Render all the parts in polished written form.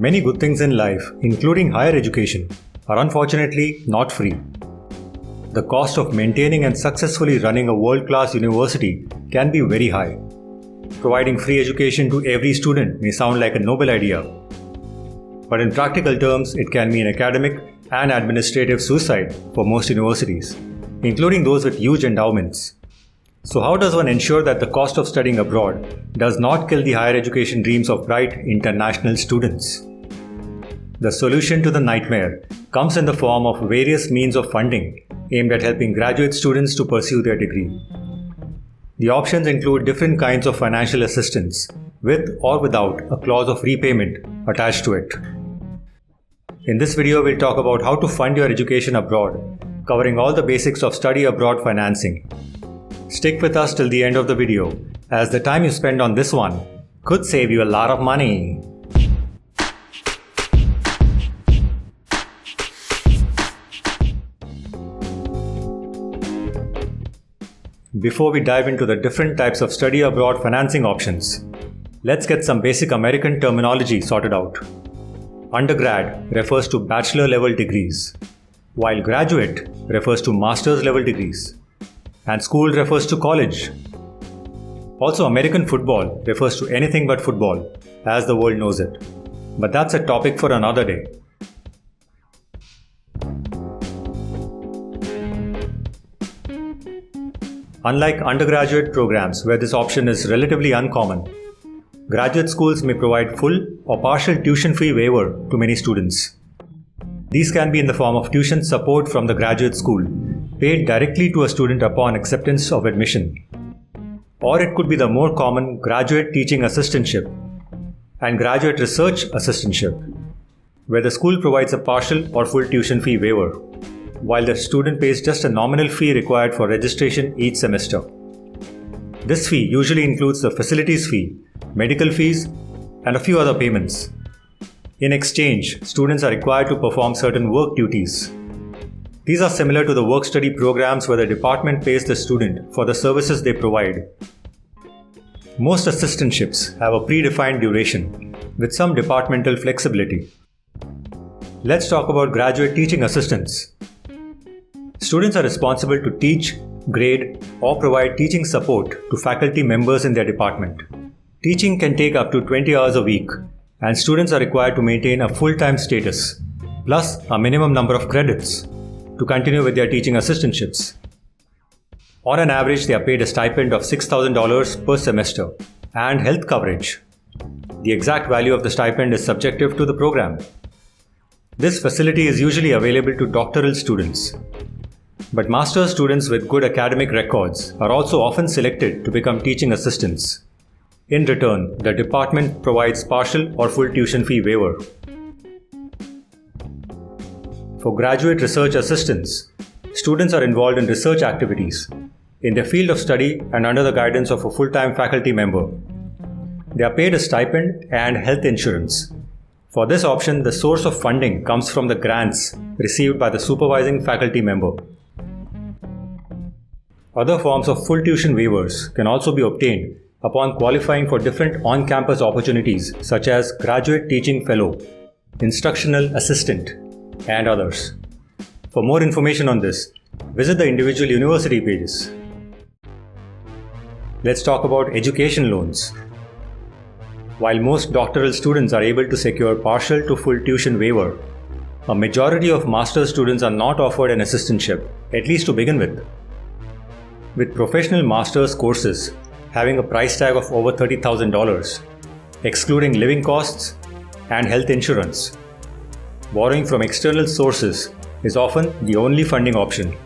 Many good things in life, including higher education, are unfortunately not free. The cost of maintaining and successfully running a world-class university can be very high. Providing free education to every student may sound like a noble idea, but in practical terms, it can mean academic and administrative suicide for most universities, including those with huge endowments. So how does one ensure that the cost of studying abroad does not kill the higher education dreams of bright international students? The solution to the nightmare comes in the form of various means of funding aimed at helping graduate students to pursue their degree. The options include different kinds of financial assistance, with or without a clause of repayment attached to it. In this video, we'll talk about how to fund your education abroad, covering all the basics of study abroad financing. Stick with us till the end of the video, as the time you spend on this one could save you a lot of money. Before we dive into the different types of study abroad financing options, let's get some basic American terminology sorted out. Undergrad refers to bachelor level degrees, while graduate refers to master's level degrees, and school refers to college. Also, American football refers to anything but football, as the world knows it. But that's a topic for another day. Unlike undergraduate programs where this option is relatively uncommon, graduate schools may provide full or partial tuition fee waiver to many students. These can be in the form of tuition support from the graduate school, paid directly to a student upon acceptance of admission. Or it could be the more common graduate teaching assistantship and graduate research assistantship, where the school provides a partial or full tuition fee waiver, while the student pays just a nominal fee required for registration each semester. This fee usually includes the facilities fee, medical fees, and a few other payments. In exchange, students are required to perform certain work duties. These are similar to the work-study programs where the department pays the student for the services they provide. Most assistantships have a predefined duration, with some departmental flexibility. Let's talk about graduate teaching assistants. Students are responsible to teach, grade, or provide teaching support to faculty members in their department. Teaching can take up to 20 hours a week, and students are required to maintain a full-time status, plus a minimum number of credits, to continue with their teaching assistantships. On an average, they are paid a stipend of $6,000 per semester and health coverage. The exact value of the stipend is subjective to the program. This facility is usually available to doctoral students. But master's students with good academic records are also often selected to become teaching assistants. In return, the department provides partial or full tuition fee waiver. For graduate research assistants, students are involved in research activities in their field of study and under the guidance of a full-time faculty member. They are paid a stipend and health insurance. For this option, the source of funding comes from the grants received by the supervising faculty member. Other forms of full tuition waivers can also be obtained upon qualifying for different on-campus opportunities such as graduate teaching fellow, instructional assistant, and others. For more information on this, visit the individual university pages. Let's talk about education loans. While most doctoral students are able to secure partial to full tuition waiver, a majority of master's students are not offered an assistantship, at least to begin with. With professional master's courses having a price tag of over $30,000, excluding living costs and health insurance, borrowing from external sources is often the only funding option.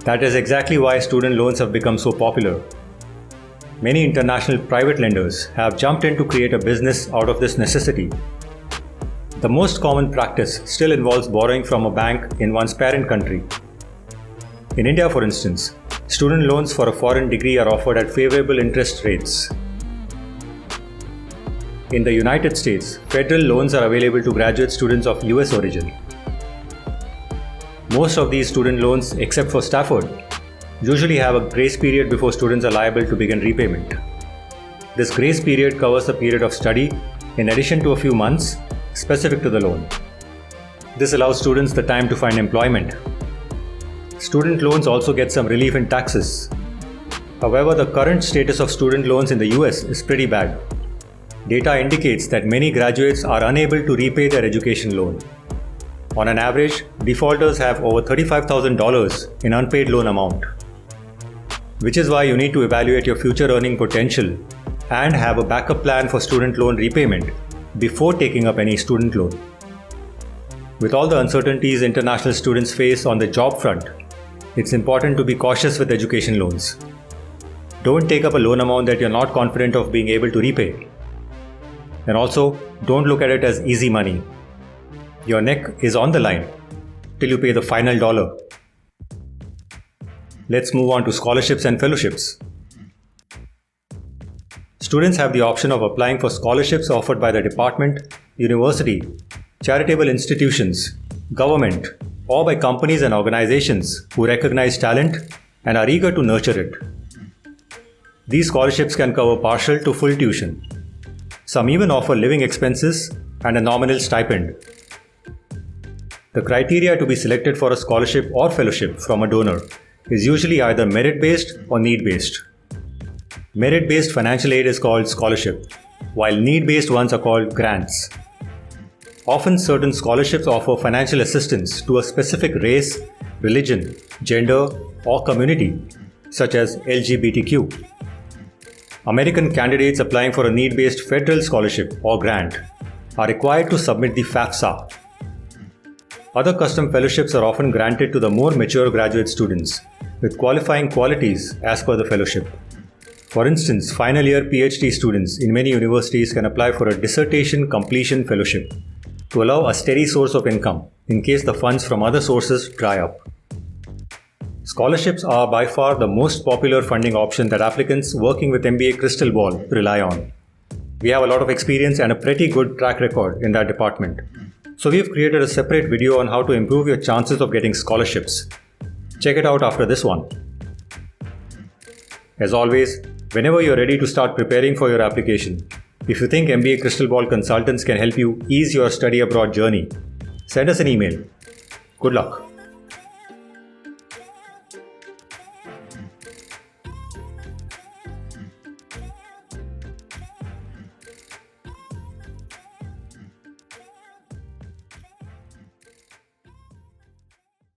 That is exactly why student loans have become so popular. Many international private lenders have jumped in to create a business out of this necessity. The most common practice still involves borrowing from a bank in one's parent country. In India, for instance, student loans for a foreign degree are offered at favorable interest rates. In the United States, federal loans are available to graduate students of US origin. Most of these student loans, except for Stafford, usually have a grace period before students are liable to begin repayment. This grace period covers the period of study in addition to a few months specific to the loan. This allows students the time to find employment. Student loans also get some relief in taxes. However, the current status of student loans in the US is pretty bad. Data indicates that many graduates are unable to repay their education loan. On an average, defaulters have over $35,000 in unpaid loan amount. Which is why you need to evaluate your future earning potential and have a backup plan for student loan repayment before taking up any student loan. With all the uncertainties international students face on the job front, it's important to be cautious with education loans. Don't take up a loan amount that you're not confident of being able to repay. And also, don't look at it as easy money. Your neck is on the line till you pay the final dollar. Let's move on to scholarships and fellowships. Students have the option of applying for scholarships offered by the department, university, charitable institutions, government, or by companies and organizations who recognize talent and are eager to nurture it. These scholarships can cover partial to full tuition. Some even offer living expenses and a nominal stipend. The criteria to be selected for a scholarship or fellowship from a donor is usually either merit-based or need-based. Merit-based financial aid is called scholarship, while need-based ones are called grants. Often certain scholarships offer financial assistance to a specific race, religion, gender, or community, such as LGBTQ. American candidates applying for a need-based federal scholarship or grant are required to submit the FAFSA. Other custom fellowships are often granted to the more mature graduate students with qualifying qualities as per the fellowship. For instance, final year PhD students in many universities can apply for a dissertation completion fellowship to allow a steady source of income in case the funds from other sources dry up. Scholarships are by far the most popular funding option that applicants working with MBA Crystal Ball rely on. We have a lot of experience and a pretty good track record in that department. So we've created a separate video on how to improve your chances of getting scholarships. Check it out after this one. As always, whenever you're ready to start preparing for your application, if you think MBA Crystal Ball consultants can help you ease your study abroad journey, send us an email. Good luck.